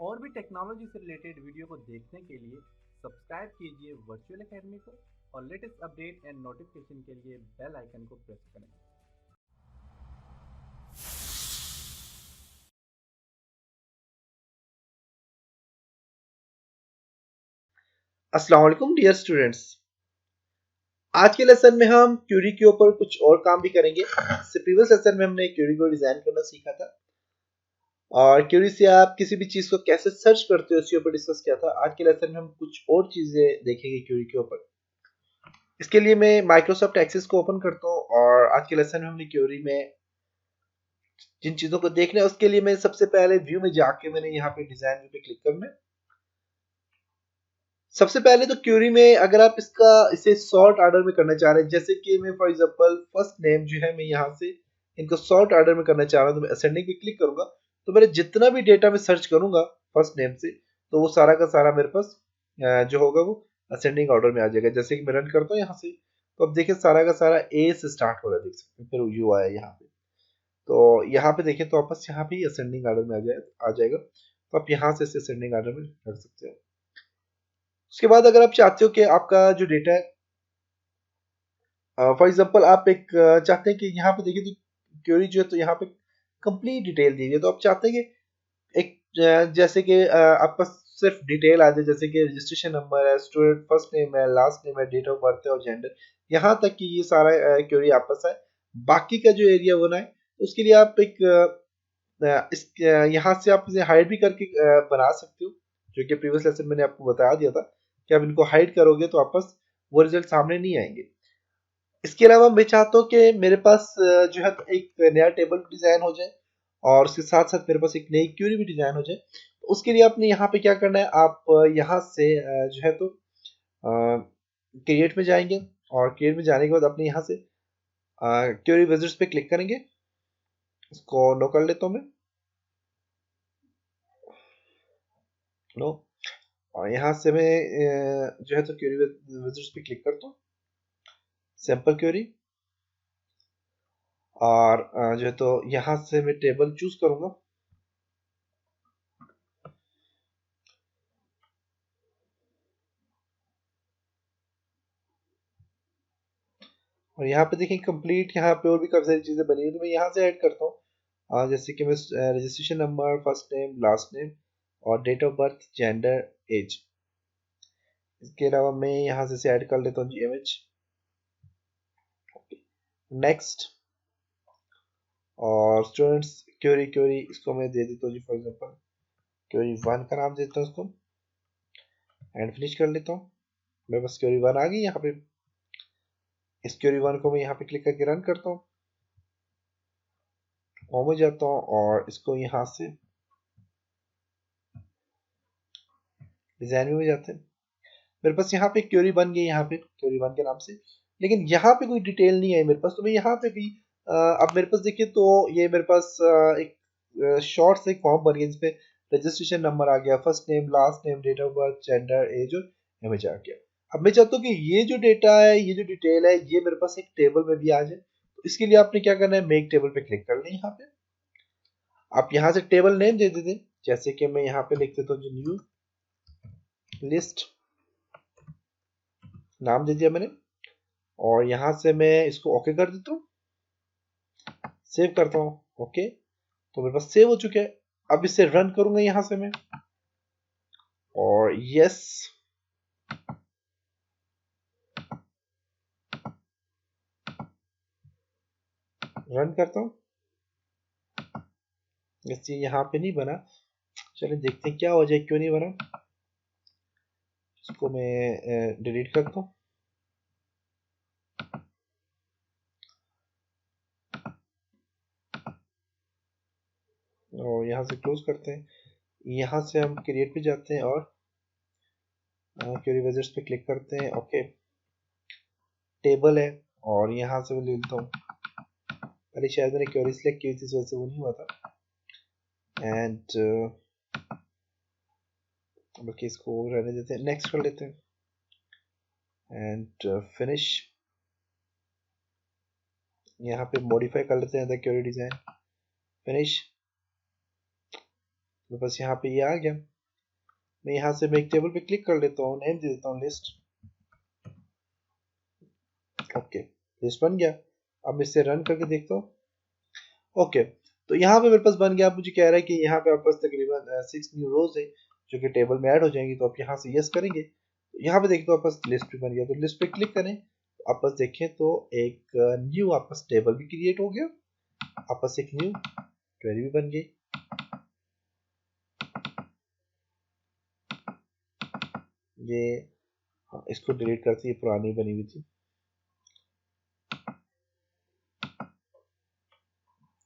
और भी टेक्नोलॉजी से रिलेटेड वीडियो को देखने के लिए सब्सक्राइब कीजिए वर्चुअल एकेडमी को और लेटेस्ट अपडेट एंड नोटिफिकेशन के लिए बेल आइकन को प्रेस करें। अस्सलाम वालेकुम डियर स्टूडेंट्स। आज के लेसन में हम क्यूरी के ऊपर कुछ और काम भी करेंगे। इससे प्रीवियस लेसन में हमने क्यूरी को डिजाइन करना सीखा था और क्यूरी से आप किसी भी चीज को कैसे सर्च करते हो उसके ऊपर डिस्कस किया था। आज के लेसन में हम कुछ और चीजें देखेंगे क्यूरी के ऊपर। इसके लिए मैं माइक्रोसॉफ्ट एक्सेस को ओपन करता हूँ और आज के लेसन में हमने क्यूरी में जिन चीजों को देखना है उसके लिए मैं सबसे पहले व्यू में जाके मैंने यहाँ पे डिजाइन व्यू पे क्लिक करना है। सबसे पहले तो क्यूरी में अगर आप इसे सॉर्ट ऑर्डर में करना चाह रहे हैं, जैसे कि मैं फॉर एग्जांपल फर्स्ट नेम जो है मैं यहाँ से इनको सॉर्ट ऑर्डर में करना चाह रहा हूँ, तो मैं असेंडिंग पे क्लिक करूंगा तो मेरे जितना भी डेटा मैं सर्च करूंगा फर्स्ट नेम से तो वो सारा का सारा मेरे पास जो होगा वो असेंडिंग ऑर्डर में आ जाएगा। जैसे कि मैं रन करता हूँ यहाँ से तो अब देखिए सारा का सारा ए से स्टार्ट हो रहा है, देख सकते हैं। फिर यू आया यहाँ पे, तो यहाँ पे देखिए तो वापस यहाँ पे असेंडिंग ऑर्डर में आ जाएगा। तो आप यहाँ से इसे असेंडिंग ऑर्डर में रख सकते हो। उसके बाद अगर आप चाहते हो कि आपका जो डेटा है फॉर एग्जांपल आप एक चाहते हैं कि यहाँ पे देखिए तो क्वेरी जो है तो यहाँ पे कंप्लीट डिटेल दी हुई है, तो आप चाहते हैं कि एक जैसे कि आपका सिर्फ डिटेल आ जाए, जैसे कि रजिस्ट्रेशन नंबर है, स्टूडेंट फर्स्ट नेम है, लास्ट नेम है, डेट ऑफ बर्थ है और जेंडर, यहाँ तक कि ये सारा क्वेरी आपस है। बाकी का जो एरिया बना है उसके लिए आप एक यहाँ से आप इसे हाइड भी करके बना सकते हो, जो कि प्रीवियस लेसन मैंने आपको बता दिया था कि आप इनको हाइड करोगे तो वापस वो रिजल्ट सामने नहीं आएंगे। इसके अलावा मैं चाहता हूँ कि मेरे पास जो है एक नया टेबल डिजाइन हो जाए और उसके साथ साथ मेरे पास एक नई क्यूरी भी डिजाइन हो जाए। तो उसके लिए आपने यहाँ पे क्या करना है, आप यहाँ से जो है तो क्रिएट में जाएंगे और क्रिएट में जाने के बाद अपने यहाँ से क्यूरी विजिट्स पे क्लिक करेंगे। इसको नो कर लेता हूँ मैं, नो। और यहाँ से मैं जो है तो क्यूरी विजिट्स पे क्लिक करता हूँ, सैम्पल क्यूरी। और जो है तो यहाँ से मैं टेबल चूज करूंगा और यहाँ पे देखिए कंप्लीट, यहाँ पे और भी काफी सारी चीजें बनी हुई तो मैं यहाँ से ऐड करता हूँ। जैसे कि मैं registration number, first name, last name और date of birth, gender, age. इसके अलावा मैं यहाँ से ऐड कर लेता हूँ जी इमेज, नेक्स्ट। और स्टूडेंट्स क्यूरी क्यूरी इसको मैं दे देता हूँ जी, फॉर एग्जांपल क्यूरी 1 का नाम देता हूँ इसको एंड फिनिश कर लेता हूँ। मेरे पास क्यूरी 1 आ गई यहाँ पे। इस क्यूरी 1 को मैं यहाँ पे क्लिक करके रन करता हूँ, होम में जाता हूँ और इसको यहाँ से डिजाइन में जाते हैं। मेरे पास यहाँ पे क्वेरी बन गई, यहाँ पे क्वेरी 1 के नाम से, लेकिन यहाँ पे कोई डिटेल नहीं है मेरे पास। तो मैं यहाँ पे भी अब मेरे पास देखिए तो ये मेरे पास एक शॉर्ट से एक फॉर्म बन गया जिसपे रजिस्ट्रेशन नंबर आ गया, first name, last name, date of birth, gender, age और इमेज आ गया। अब मैं चाहता हूँ कि ये जो डेटा है, ये जो डिटेल है, ये मेरे पास एक टेबल में भी आ जाए। तो इसके लिए आपने क्या करना है, मेक टेबल पे क्लिक कर लें। यहाँ पे आप यहाँ से टेबल नेम दे देते, जैसे कि मैं यहाँ पे लिख देता हूँ न्यू लिस्ट, नाम दे दिया मैंने। और यहाँ से मैं इसको ओके कर देता हूँ, सेव करता हूँ, ओके। तो मेरे पास सेव हो चुके हैं। अब इसे रन करूंगा यहाँ से मैं और यस रन करता हूँ। ये यहाँ पे नहीं बना, चलिए देखते हैं क्या हो जाए, क्यों नहीं बना। इसको मैं डिलीट करता हूँ और यहाँ से क्लोज करते हैं। यहाँ से हम क्रिएट पे जाते हैं और क्वेरी विजिट्स पे क्लिक करते हैं, ओके। टेबल है और यहाँ से मैं ले लेता हूँ, पहले शायद मैंने क्वेरी सिलेक्ट की थी इस वजह से वो नहीं हुआ था। एंड बल्कि इसको रहने देते हैं, नेक्स्ट कर लेते हैं एंड फिनिश। यहाँ पे मॉडिफाई कर लेते हैं द क्वेरी डिजाइन, फिनिश। मेरे पास यहाँ पे ये आ गया। मैं यहाँ से मैं एक टेबल पे क्लिक कर लेता हूँ, नेम दे देता हूँ लिस्ट। ओके, लिस्ट बन गया। अब मैं इसे रन करके देखता हूँ। ओके, तो यहाँ पे मेरे पास बन गया। अब मुझे कह रहा है कि यहाँ पे आपके पास तकरीबन 6 न्यू रोज है जो कि टेबल में ऐड हो जाएंगी। तो आप यहाँ से यस करेंगे तो यहाँ पे देखते हो आपके पास लिस्ट भी बन गया। तो लिस्ट पे क्लिक करें तो आप पास देखें तो एक न्यू आपके पास टेबल भी क्रिएट हो गया, आपके पास एक न्यू क्वेरी भी बन गई। ये हाँ, इसको डिलीट करते, ये पुरानी बनी हुई थी।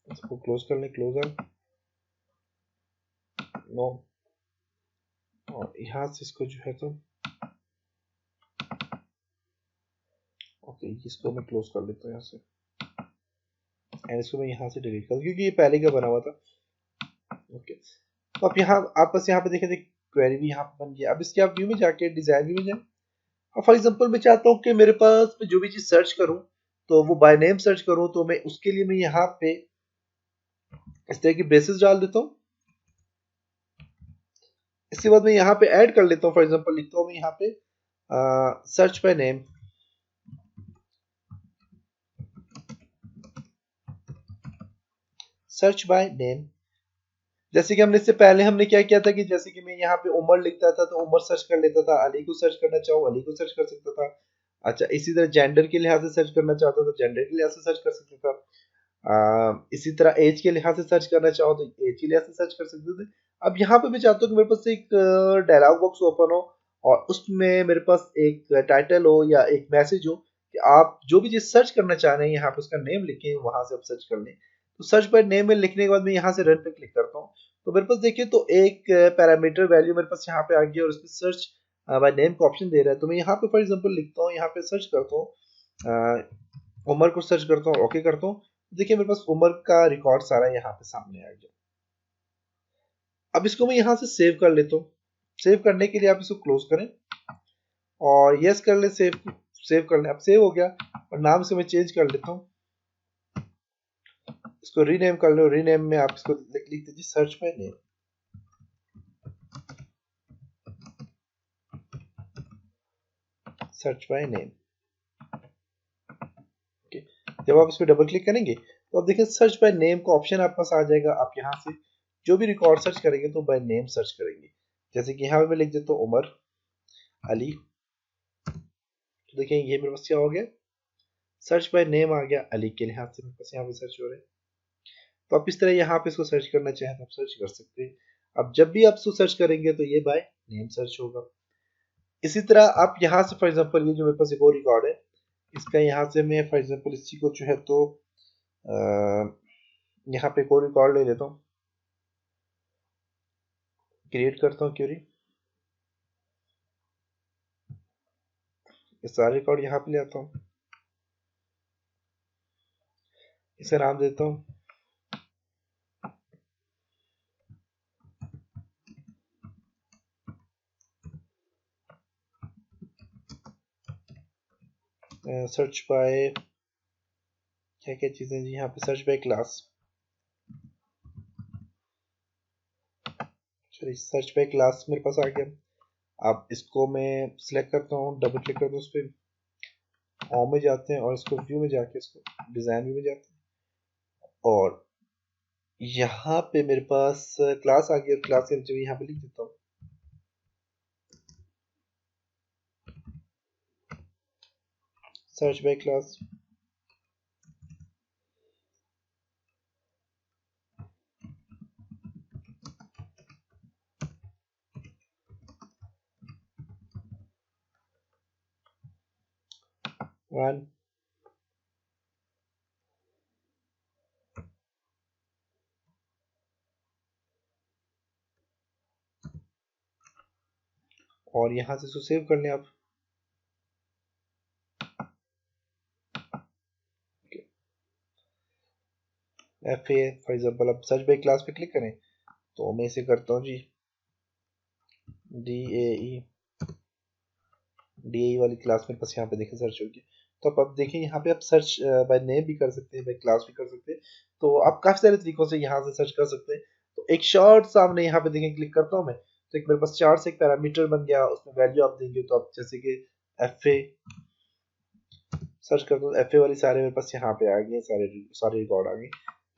इसको क्लोज कर लें, क्लोजर नो। और यहाँ से इसको जो है तो ओके, इसको मैं क्लोज कर लेता हूँ यहाँ से, एंड इसको मैं यहाँ से डिलीट कर, क्योंकि ये पहले का बना हुआ था। ओके, तो आप यहाँ आपस यहाँ पे देखें तो क्वेरी भी यहाँ पे बन गया। अब इसके आप व्यू में जाके डिजाइन व्यू में जाए। अब फॉर एग्जांपल मैं चाहता हूँ कि मेरे पास मैं जो भी चीज सर्च करूँ तो वो बाय नेम सर्च करूँ, तो मैं उसके लिए मैं यहाँ पे इस तरह की ब्रेसेस डाल देता हूँ। इसके बाद मैं यहाँ पे ऐड कर लेता हूँ, फॉर एग्जांपल लिखता हूँ मैं यहाँ पे search by name. Search by name, जैसे कि हमने इससे पहले हमने क्या किया था कि जैसे कि मैं यहाँ पे उमर लिखता था तो उमर सर्च कर लेता था, अली को सर्च करना चाहूँ अली को सर्च कर सकता था। अच्छा, इसी तरह जेंडर के लिहाज से सर्च करना चाहता तो जेंडर के लिहाज से सर्च कर सकता था। इसी तरह एज के लिहाज से सर्च करना चाहो तो एज के लिहाज से सर्च कर सकते थे। अब यहाँ पे मैं चाहता हूँ कि मेरे पास एक डायलॉग बॉक्स ओपन हो और उसमें मेरे पास एक टाइटल हो या एक मैसेज हो कि आप जो भी चीज सर्च करना चाह रहे हैं यहाँ पे उसका नेम लिखें, वहां से आप सर्च कर लें। तो सर्च बाय नेम में लिखने के बाद मैं यहाँ से रन पे क्लिक करता हूँ तो मेरे पास देखिए तो एक पैरामीटर वैल्यू मेरे पास यहाँ पे आ गया और इसमें सर्च बाय नेम का ऑप्शन दे रहा है। तो मैं यहाँ पे फॉर एग्जांपल लिखता हूँ, यहाँ पे सर्च करता हूँ उमर को सर्च करता हूँ, ओके करता हूँ। देखिए मेरे पास उमर का रिकॉर्ड सारा यहाँ पे सामने आ गया। अब इसको मैं यहाँ से सेव कर लेता हूँ। सेव करने के लिए आप इसको क्लोज करें और यस कर ले, सेव सेव कर ले। अब सेव हो गया और नाम से मैं चेंज कर लेता हूँ, इसको रीनेम कर लो। रीनेम में आप इसको लिख दीजिए search by name. Search by name, okay. जब आप इस पर डबल क्लिक करेंगे तो आप देखिए सर्च बाय नेम का ऑप्शन आपके पास आ जाएगा। आप यहाँ से जो भी रिकॉर्ड सर्च करेंगे तो बाय नेम सर्च करेंगे। जैसे कि यहाँ पे मैं लिख देता हूँ उमर अली, तो देखिए ये मेरे पास क्या हो गया, सर्च बाय नेम आ गया, अली के लिहाज से मेरे पास यहाँ पे सर्च हो रहा है। तो आप इस तरह यहाँ पे इसको सर्च करना चाहें तो आप सर्च कर सकते हैं। अब जब भी आप इसको सर्च करेंगे तो ये बाय नेम सर्च होगा। इसी तरह आप यहाँ से फॉर एग्जांपल ये जो मेरे पास एक और रिकॉर्ड है, इसका यहाँ से मैं फॉर एग्जांपल इसी को जो है तो यहाँ पे एक और रिकॉर्ड ले लेता हूँ, क्रिएट करता हूँ क्वेरी, ये सारे रिकॉर्ड यहाँ पे ले आता हूँ, इसे नाम देता हूँ सर्च बाय, क्या क्या चीजें जी यहाँ पे, सर्च बाय क्लास। चलिए सर्च बाय क्लास मेरे पास आ गया। अब इसको मैं सिलेक्ट करता हूँ, डबल क्लिक करता हूँ उस पर, होम में जाते हैं और इसको व्यू में जाके इसको डिजाइन व्यू में जाते हैं और यहाँ पे मेरे पास क्लास आ गया और क्लास के नीचे यहाँ पे लिख देता हूँ सर्च बाय क्लास। वन, और यहाँ से इसको सेव कर लें आप। एफ ए फॉर एग्जाम्पल, अब सर्च बाय क्लास पे क्लिक करें तो मैं इसे करता हूँ G D A E, D A ई वाली क्लास मेरे पास यहाँ पे देखें सर्च होगी। तो अब देखें यहाँ पे आप सर्च बाय नेम भी कर सकते हैं, बाय क्लास भी कर सकते हैं। तो आप काफ़ी सारे तरीकों से यहाँ से सर्च कर सकते हैं। तो एक शॉर्ट सा हमने यहाँ पे देखें क्लिक करता हूँ मैं, तो एक मेरे पास चार्ट से एक पैरामीटर बन गया, उसमें वैल्यू आप देंगे तो आप जैसे कि FA सर्च करते हो, FA वाली सारे मेरे पास यहाँ पे आ गए, सारे सारे रिकॉर्ड आ गए।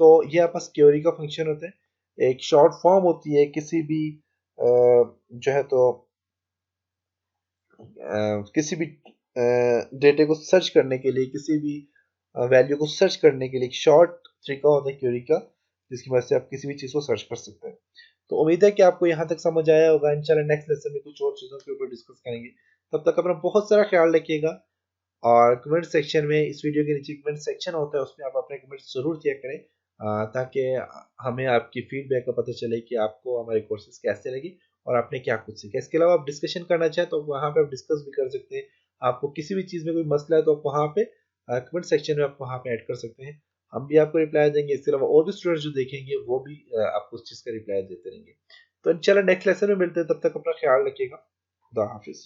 तो ये आपके पास क्वेरी का फंक्शन होता है। एक शॉर्ट फॉर्म होती है किसी भी जो है तो किसी भी डेटे को सर्च करने के लिए, किसी भी वैल्यू को सर्च करने के लिए एक शॉर्ट तरीका होता है क्वेरी का, जिसकी वजह से आप किसी भी चीज़ को सर्च कर सकते हैं। तो उम्मीद है कि आपको यहाँ तक समझ आया होगा। इंशाल्लाह नेक्स्ट लेसन में कुछ और चीज़ों के ऊपर डिस्कस करेंगे। तब तक अपना बहुत सारा ख्याल रखिएगा, और कमेंट सेक्शन में, इस वीडियो के नीचे कमेंट सेक्शन होता है, उसमें आप अपने कमेंट जरूर किया करें, ताकि हमें आपकी फीडबैक का पता चले कि आपको हमारे कोर्सेज कैसे लगे और आपने क्या कुछ सीखा। इसके अलावा आप डिस्कशन करना चाहें तो वहाँ पे आप डिस्कस भी कर सकते हैं। आपको किसी भी चीज़ में कोई मसला है तो आप वहाँ पे कमेंट सेक्शन में आप वहाँ पे ऐड कर सकते हैं, हम भी आपको रिप्लाई देंगे। इसके अलावा और भी स्टूडेंट जो देखेंगे वो भी आपको उस चीज़ का रिप्लाई देते रहेंगे। तो इंशाल्लाह नेक्स्ट लेसन में मिलते हैं, तब तक अपना ख्याल रखिएगा। खुदा हाफिज़।